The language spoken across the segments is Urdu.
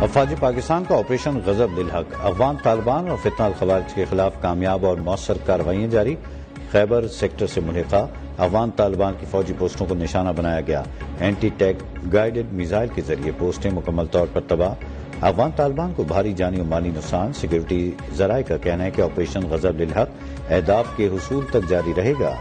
افواج پاکستان کا آپریشن غضب للحق، افغان طالبان اور فتنہ الخوارج کے خلاف کامیاب اور مؤثر کارروائیاں جاری۔ خیبر سیکٹر سے ملحقہ افغان طالبان کی فوجی پوسٹوں کو نشانہ بنایا گیا۔ اینٹی ٹیک گائیڈڈ میزائل کے ذریعے پوسٹیں مکمل طور پر تباہ۔ افغان طالبان کو بھاری جانی و مالی نقصان۔ سیکورٹی ذرائع کا کہنا ہے کہ آپریشن غضب للحق اہداف کے حصول تک جاری رہے گا۔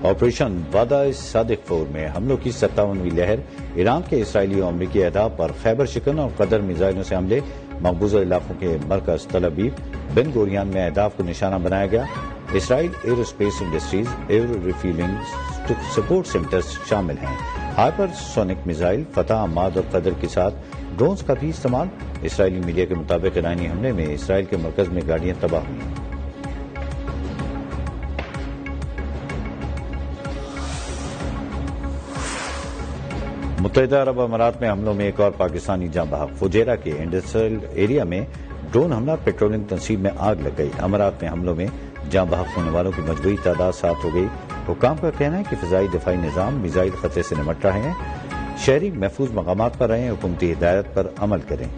آپریشن وعدہ صادق فور میں حملوں کی 57ویں لہر۔ ایران کے اسرائیلی و امریکی اہداف پر خیبر شکن اور قدر میزائلوں سے حملے۔ مقبوضہ علاقوں کے مرکز تل ابیب بن گوریان میں اہداف کو نشانہ بنایا گیا۔ Israel aerospace industries aero refuelling support centres شامل ہیں۔ Hypersonic missile Fattah, Emad اور قدر کے ساتھ ڈرونز کا بھی استعمال۔ اسرائیلی میڈیا کے مطابق ایرانی حملے میں اسرائیل کے مرکز میں گاڑیاں تباہ ہوئیں۔ متحدہ عرب امارات میں حملوں میں ایک اور پاکستانی جاں بحق۔ فجیرہ کے انڈسٹریل ایریا میں ڈرون حملہ، پیٹرولنگ تنصیب میں آگ لگ گئی۔ امارات میں حملوں میں جاں بحق ہونے والوں کی مجموعی تعداد 7 ہو گئی۔ حکام کا کہنا ہے کہ فضائی دفاعی نظام میزائل خطرے سے نمٹ رہے ہیں۔ شہری محفوظ مقامات پر رہیں، حکومتی ہدایت پر عمل کریں۔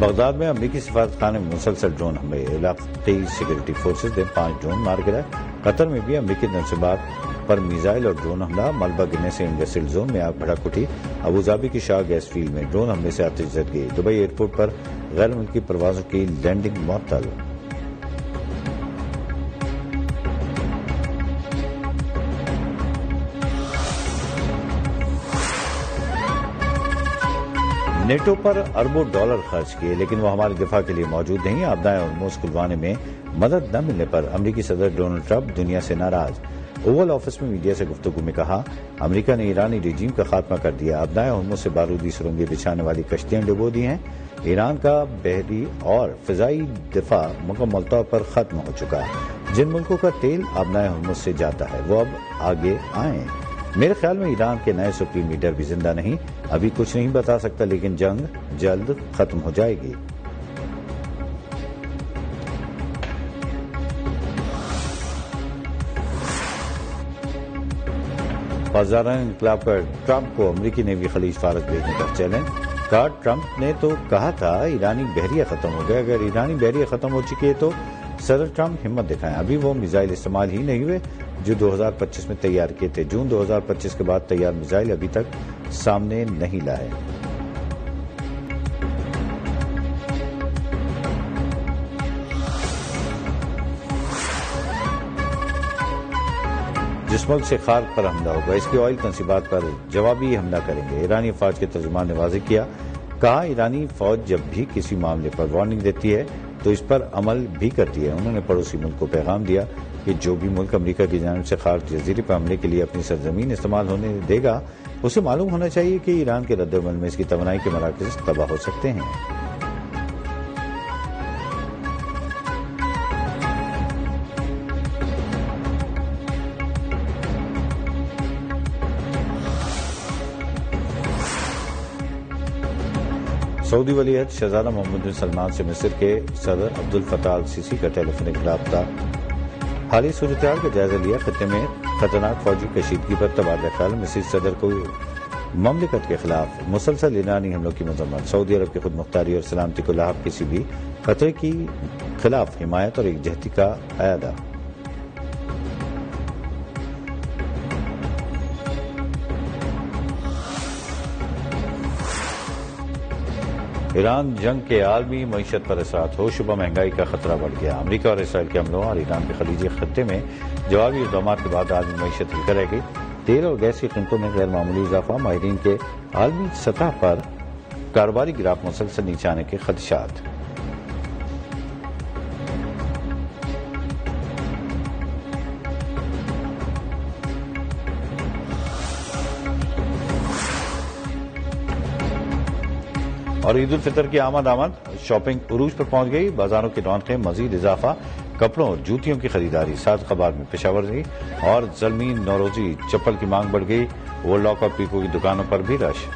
بغداد میں امریکی سفارت خانے میں مسلسل ڈرون حملے، علاقائی سیکورٹی فورسز نے 5 ڈرون مار گرائے۔ قطر میں بھی امریکی تنصیبات پر میزائل اور ڈرون حملہ، ملبہ گرنے سے انڈسٹریل زون میں آگ بھڑک اٹھی۔ ابوظہبی کی شاہ گیس فیلڈ میں ڈرون حملے سے آتش زد گئی۔ دبئی ایئرپورٹ پر غیر ملکی پروازوں کی لینڈنگ معطل۔ نیٹو پر اربوں ڈالر خرچ کیے لیکن وہ ہمارے دفاع کے لیے موجود نہیں۔ آبدائے ہرمز کھلوانے میں مدد نہ ملنے پر امریکی صدر ڈونلڈ ٹرمپ دنیا سے ناراض۔ اوول آفس میں میڈیا سے گفتگو میں کہا، امریکہ نے ایرانی رجیم کا خاتمہ کر دیا۔ آبدائے ہرمز سے بارودی سرنگیں بچھانے والی کشتیاں ڈبو دی ہیں۔ ایران کا بحری اور فضائی دفاع مکمل طور پر ختم ہو چکا۔ جن ملکوں کا تیل آبدائے ہرمز سے جاتا ہے وہ اب آگے آئیں۔ میرے خیال میں ایران کے نئے سپریم لیڈر بھی زندہ نہیں، ابھی کچھ نہیں بتا سکتا، لیکن جنگ جلد ختم ہو جائے گی۔ پاسداران انقلاب پر ٹرمپ کو امریکی نیوی خلیج فارس بھیجنے کا چیلنج۔ کہا، ٹرمپ نے تو کہا تھا ایرانی بحریہ ختم ہو گیا، اگر ایرانی بحریہ ختم ہو چکی ہے تو صدر ٹرمپ ہمت دکھائیں۔ ابھی وہ میزائل استعمال ہی نہیں ہوئے جو 2025 میں تیار کیے تھے۔ جون 2025 کے بعد تیار میزائل ابھی تک سامنے نہیں لائے۔ جس ملک سے خارق پر حملہ ہوگا اس کی آئل تنصیبات پر جوابی حملہ کریں گے۔ ایرانی افواج کے ترجمان نے واضح کیا، کہا ایرانی فوج جب بھی کسی معاملے پر وارننگ دیتی ہے تو اس پر عمل بھی کرتی ہے۔ انہوں نے پڑوسی ملک کو پیغام دیا کہ جو بھی ملک امریکہ کی جانب سے خارق جزیرے پر حملے کے لیے اپنی سرزمین استعمال ہونے دے گا اسے معلوم ہونا چاہیے کہ ایران کے رد عمل میں اس کی توانائی کے مراکز تباہ ہو سکتے ہیں۔ سعودی ولی عہد شہزادہ محمد بن سلمان سے مصر کے صدر عبد الفتاح السیسی کا ٹیلی فونک رابطہ۔ حالیہ صورتحال کا جائزہ لیا، خطے میں خطرناک فوجی کشیدگی پر تبادلہ خیال۔ مصری صدر کو مملکت کے خلاف مسلسل ایرانی حملوں کی مذمت۔ سعودی عرب کی خود مختاری اور سلامتی کو لاحق کسی بھی خطرے کی خلاف حمایت اور یکجہتی کا اعادہ۔ ایران جنگ کے عالمی معیشت پر اثرات، ہو شبہ مہنگائی کا خطرہ بڑھ گیا۔ امریکہ اور اسرائیل کے حملوں اور ایران کے خلیجی خطے میں جوابی اقدامات کے بعد عالمی معیشت ہلکا رہ گئی۔ تیل اور گیس کی قیمتوں میں غیر معمولی اضافہ، ماہرین کے عالمی سطح پر کاروباری گراف مسلسل نیچے آنے کے خدشات۔ اور عید الفطر کی آمد شاپنگ عروج پر پہنچ گئی۔ بازاروں کی رونقیں مزید اضافہ، کپڑوں اور جوتیوں کی خریداری، صادق آباد میں پشاور رہی اور زلمین نوروزی چپل کی مانگ بڑھ گئی۔ ورلڈ لاک اور پیکو کی دکانوں پر بھی رش۔